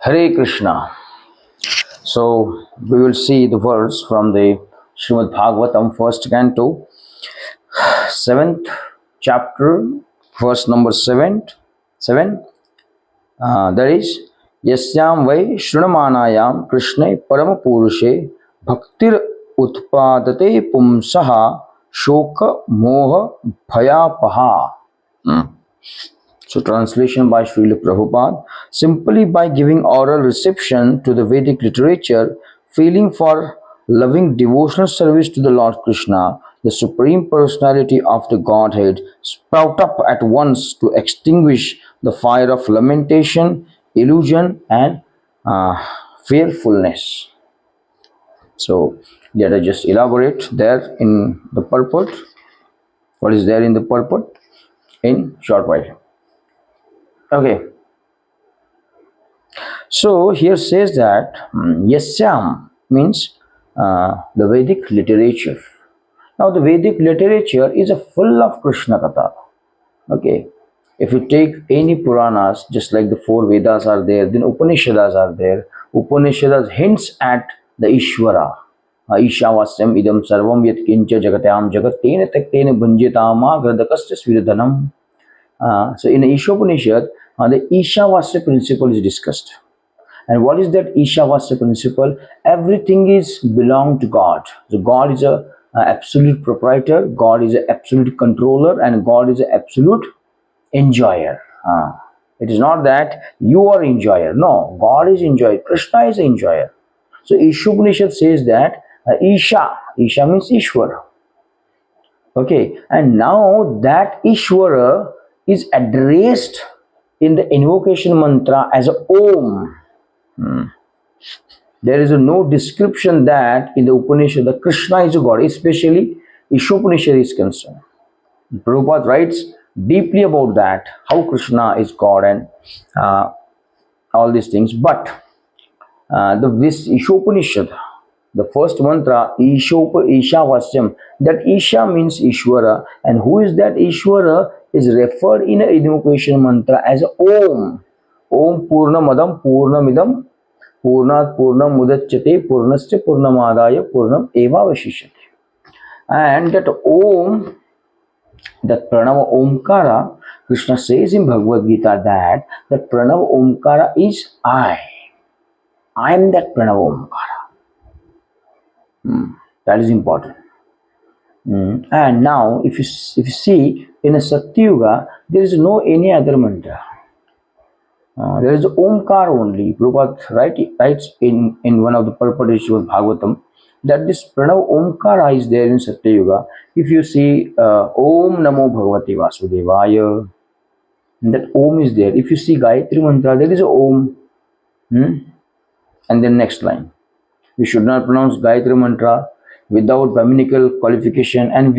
Hare Krishna. So we will see the verse from the Srimad Bhagavatam, first canto, seventh chapter, verse number seven. That is, Yasyam vai Shrunamanayam Krishna Parama Purushe Bhaktir Utpadate Pumsaha Shoka Moha Bhayapaha. So, translation by Srila Prabhupada. Simply by giving oral reception to the Vedic literature, feeling for loving devotional service to the Lord Krishna, the Supreme Personality of the Godhead, sprout up at once to extinguish the fire of lamentation, illusion, and fearfulness. So, let us just elaborate there in the purport. What is there in the purport? In short while. Okay. So here says that Yasyam means the Vedic literature. Now the Vedic literature is a full of Krishna Katha. Okay. If you take any Puranas, just like the four Vedas are there, then Upanishads are there. Upanishads hints at the Ishvara. Ishavasyam idam sarvam yat kincha jagatyam jagat tena taktena bhunjitama gradakasya sviradhanam. So in Ishopanishad, the Ishavasya principle is discussed. And what is that Ishavasya principle? Everything is belong to God. So God is a absolute proprietor, God is an absolute controller, and God is an absolute enjoyer. It is not that you are enjoyer. No, God is enjoyer. Krishna is enjoyer. So Ishopanishad says that Isha means Ishvara. Okay, and now that Ishvara is addressed in the invocation mantra as a Om. There is no description that in the Upanishad that Krishna is a God, especially Ishopanishad is concerned. Prabhupada writes deeply about that, how Krishna is God and all these things. But this Ishopanishad, the first mantra, Ishavasyam, that Isha means Ishvara, and who is that Ishvara is referred in an invocation mantra as Om. Om Purnamadam Purnamidam Purnat Purnam Mudachyate Purnasya Purnamadaya Purnam Eva Vashishyate. And that Om, that Pranava Omkara, Krishna says in Bhagavad Gita that Pranava Omkara is I. I am that Pranava Omkara. That is important. And now, if you see in a Satyuga, there is no any other mantra. There is Omkar only. Prabhupada writes in one of the purports of Bhagavatam that this Pranav Omkara is there in Satyuga. If you see Om Namo Bhagavate Vasudevaya, that Om is there. If you see Gayatri Mantra, there is a Om. And then next line. We should not pronounce Gayatri Mantra without Brahminical qualification and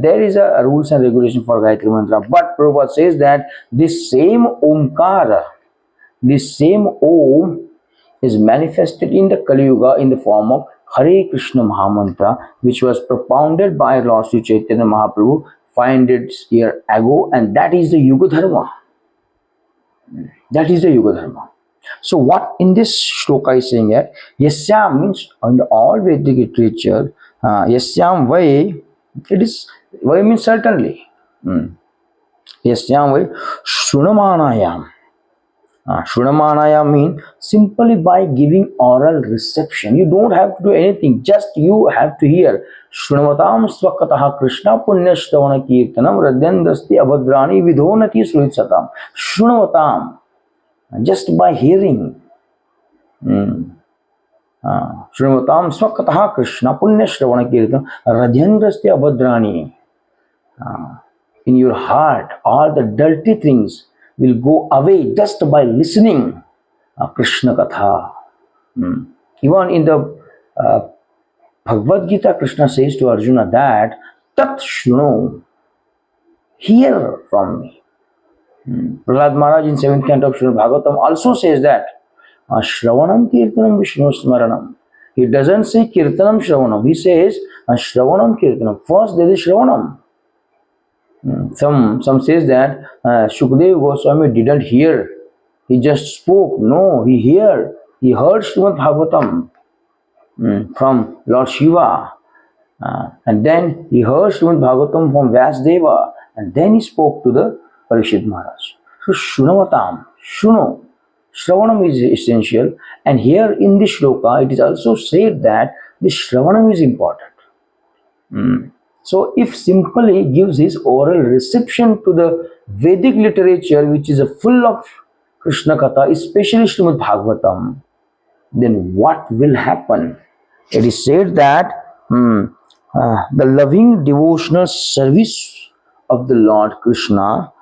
there is a rules and regulation for Gayatri Mantra. But Prabhupada says that this same Omkara, this same Om is manifested in the Kali Yuga in the form of Hare Krishna Mahamantra, which was propounded by Lord Sri Chaitanya Mahaprabhu 500 years ago, and that is the Yuga Dharma. That is the Yuga Dharma. So what in this shloka is saying here, Yasyam means in all Vedic literature, Yasyam vai, it is, vai means certainly. Yasyam vai, Shrunamanayam. Shrunamanayam means simply by giving oral reception. You don't have to do anything, just you have to hear. Shrunavattam swakataha Krishna punyashtavana kirtanam radyandrasti abhadrani vidhonati suritsatam. Shrunavattam. Just by hearing. Shrimatam Swakataha Krishna Punya Shravana Kirtan Radhendrasti Abhadrani. In your heart, all the dirty things will go away just by listening Krishna Katha. Even in the Bhagavad Gita, Krishna says to Arjuna that Tat Shruno, hear from me. Prahlad Maharaj in 7th canto of Srimad Bhagavatam also says that Shravanam Kirtanam Vishnu Smaranam. He doesn't say Kirtanam Shravanam. He says Shravanam Kirtanam. First there is Shravanam. Some says that Shukdev Goswami didn't hear He just spoke. No, he heard Srimad Bhagavatam from Lord Shiva. And then he heard Srimad Bhagavatam from Vyasdeva. And then he spoke to the Parikshit Maharaj. So Shunavatam, Shuno. Shravanam is essential. And here in this shloka, it is also said that the Shravanam is important. So if simply gives his oral reception to the Vedic literature, which is full of Krishna Katha, especially Srimad Bhagavatam, then what will happen? It is said that the loving devotional service of the Lord Krishna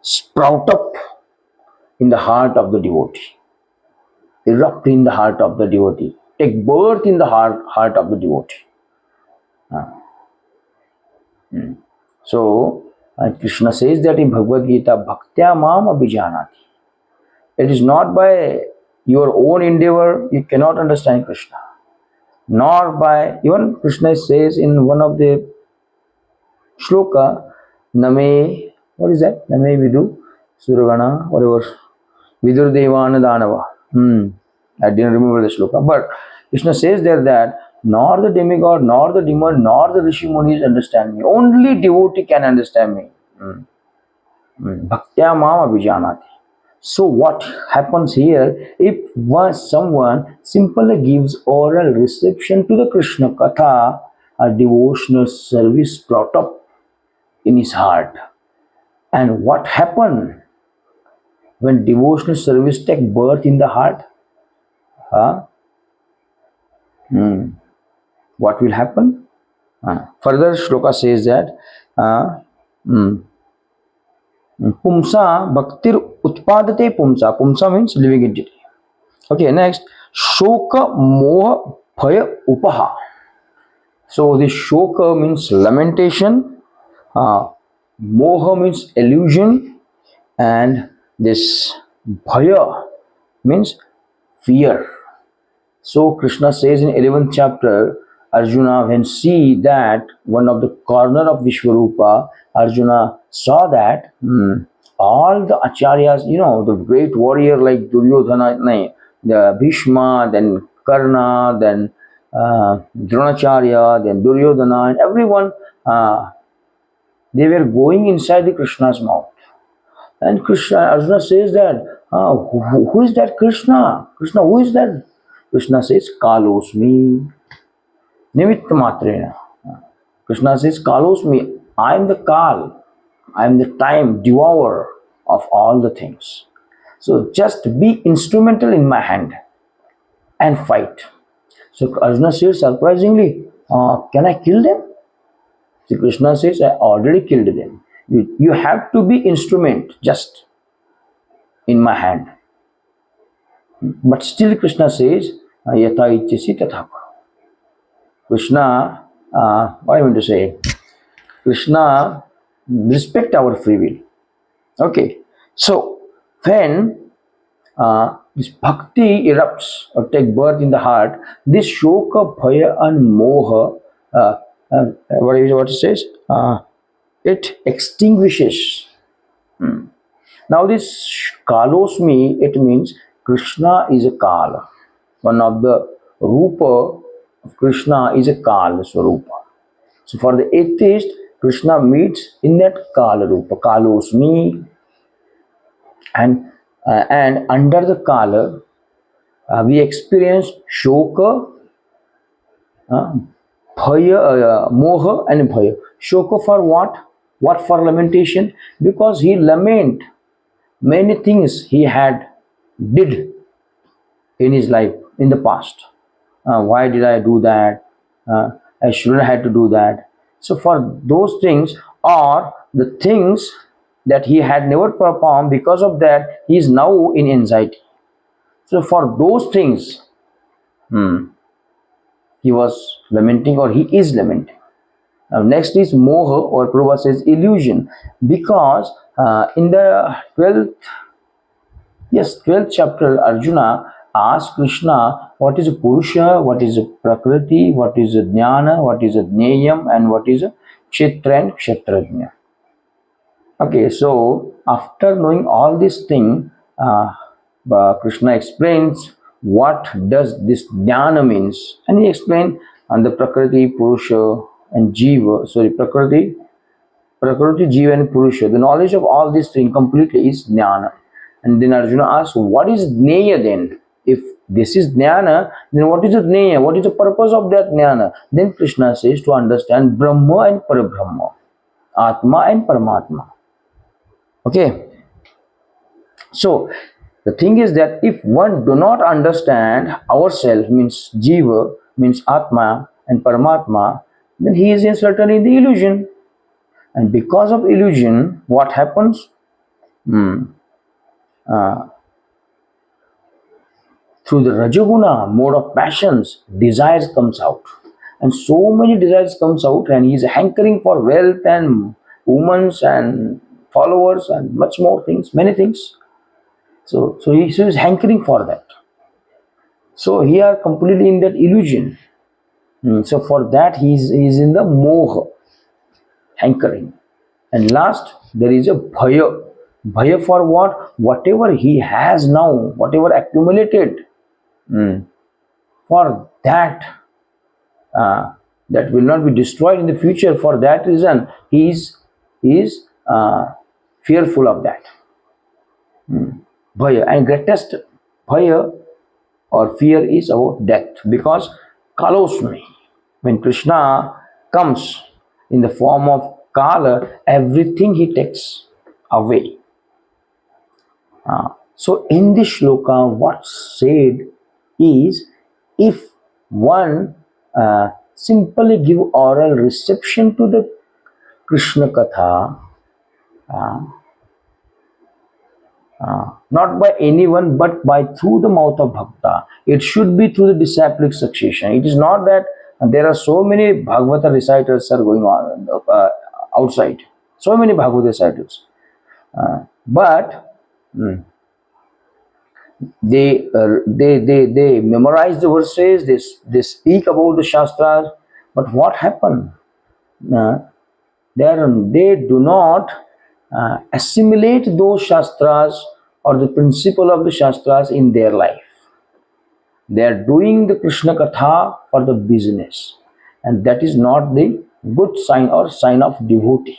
sprout up in the heart of the devotee, erupt in the heart of the devotee, take birth in the heart of the devotee. So Krishna says that in Bhagavad Gita, bhaktya mam abhijanati. It is not by your own endeavor you cannot understand Krishna, nor by, even Krishna says in one of the shloka, Name, what is that? Name Vidu, Suragana, whatever, Vidur Devana Danava. I didn't remember the shloka, but Krishna says there that nor the demigod, nor the demon, nor the Rishi Munis understand me. Only devotee can understand me. Bhaktya mam abhijanati. So what happens here, if someone simply gives oral reception to the Krishna Katha, a devotional service brought up in his heart. And what happened when devotional service take birth in the heart? What will happen? Further shloka says that Pumsa bhaktir utpadate pumsa. Pumsa means living entity. Okay, next, shoka moha bhaya upaha. So this shoka means lamentation, moha means illusion, and this bhaya means fear. So Krishna says in 11th chapter, Arjuna, when see that one of the corner of Vishwarupa, Arjuna saw that all the acharyas, the great warrior like Duryodhana, the Bhishma, then Karna, then Dronacharya, then Duryodhana, and everyone, they were going inside the Krishna's mouth. And Arjuna says that, who is that Krishna? Krishna, who is that? Krishna says, Kalosmi. Nimitta matrena. Krishna says, Kalosmi. I am the Kal. I am the time devourer of all the things. So just be instrumental in my hand and fight. So Arjuna says, surprisingly, can I kill them? So Krishna says, I already killed them. You have to be instrument just in my hand. But still Krishna says, Yata ichchasi tatha karo. Krishna, what I mean to say, Krishna respect our free will. Okay, so when this bhakti erupts or take birth in the heart, this shoka, bhaya and moha, what it says, it extinguishes. Now this kalosmi, it means Krishna is a kala. One of the rupa of Krishna is a kala swarupa. So for the atheist, Krishna meets in that kala rupa, kalosmi, and under the kala, we experience shoka, bhaya, moha and bhaya. Shoka for what? What for lamentation? Because he lament many things he had did in his life in the past. Why did I do that? I shouldn't have to do that. So for those things, or the things that he had never performed, because of that he is now in anxiety. So for those things, he was lamenting, or he is lamenting. Now next is moha, or Prabhupada says illusion, because in the 12th chapter, Arjuna asked Krishna, what is a Purusha, what is a Prakriti, what is a Jnana, what is a Jneyam, and what is a Kshetra and Kshetrajna. Okay, so after knowing all these things, Krishna explains what does this jnana means, and he explained on the Prakriti, Purusha, and Jiva. Sorry, Prakriti, Jiva, and Purusha. The knowledge of all these things completely is jnana. And then Arjuna asks, what is jnana then? If this is jnana, then what is the jnana? What is the purpose of that jnana? Then Krishna says to understand Brahma and Parabrahma, Atma and Paramatma. Okay. So the thing is that if one do not understand ourselves, means Jiva, means Atma and Paramatma, then he is certainly in the illusion. And because of illusion, what happens? Through the Rajoguna mode of passions, desires comes out. And so many desires comes out, and he is hankering for wealth and women and followers and much more things, many things. So he is hankering for that. So he are completely in that illusion. So for that he is in the moha, hankering. And last, there is a bhaya. Bhaya for what? Whatever he has now, whatever accumulated, for that, that will not be destroyed in the future. For that reason, he is fearful of that. Bhaya, and greatest bhaya or fear is about death, because kalosmi, when Krishna comes in the form of Kala, everything he takes away. So in this shloka, what's said is, if one simply give oral reception to the Krishna Katha, not by anyone but by through the mouth of Bhakta, it should be through the disciplic succession. It is not that there are so many Bhagavata reciters are going on outside, so many Bhagavata reciters, but they memorize the verses, they speak about the Shastras, but what happened? They do not assimilate those Shastras or the principle of the Shastras in their life. They are doing the Krishna Katha for the business, and that is not the good sign or sign of devotee.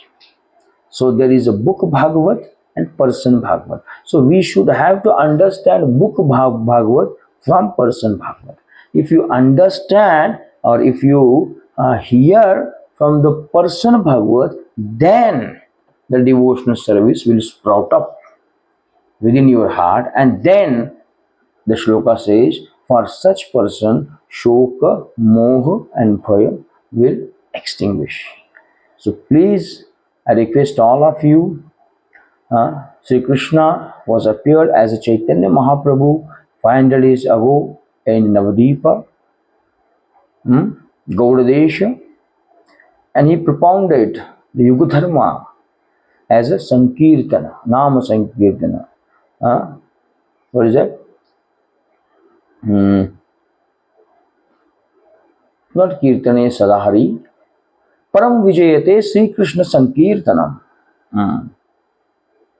So there is a book Bhagavat and person Bhagavat. So we should have to understand book Bhagavat from person Bhagavat. If you understand or if you hear from the person Bhagavat, then the devotional service will sprout up within your heart, and then the shloka says, for such person, shoka, moha and bhaya will extinguish. So please, I request all of you, Sri Krishna was appeared as a Chaitanya Mahaprabhu 500 years ago in Navadvipa, Gaudadesha, and he propounded the Yuga Dharma as a Sankirtana, Nama Sankirtana. What is that? Not Kirtane Sadahari. Param Vijayate Sri Krishna Sankirtanam.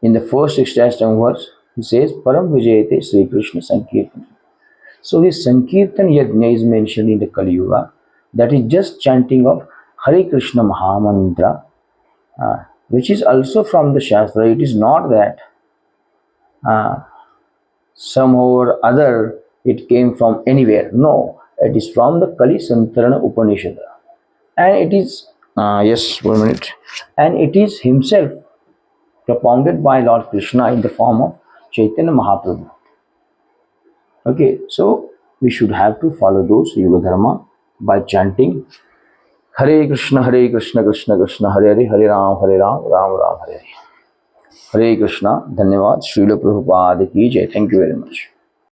In the first 67 verse, he says, Param Vijayate Sri Krishna Sankirtanam. So this Sankirtan Yajna is mentioned in the Kali Yuga. That is just chanting of Hare Krishna Mahamantra, which is also from the Shastra. It is not that somehow or other it came from anywhere. No, it is from the Kali Santarana Upanishad. And it is, yes, 1 minute. And it is himself propounded by Lord Krishna in the form of Chaitanya Mahaprabhu. Okay, so we should have to follow those Yuga Dharma by chanting Hare Krishna, Krishna Krishna, Hare Hare, Hare Ram, Ram Ram, Hare Hare. Hare Krishna, Dhanyavad, Srila Prabhupada ki Jai. Thank you very much.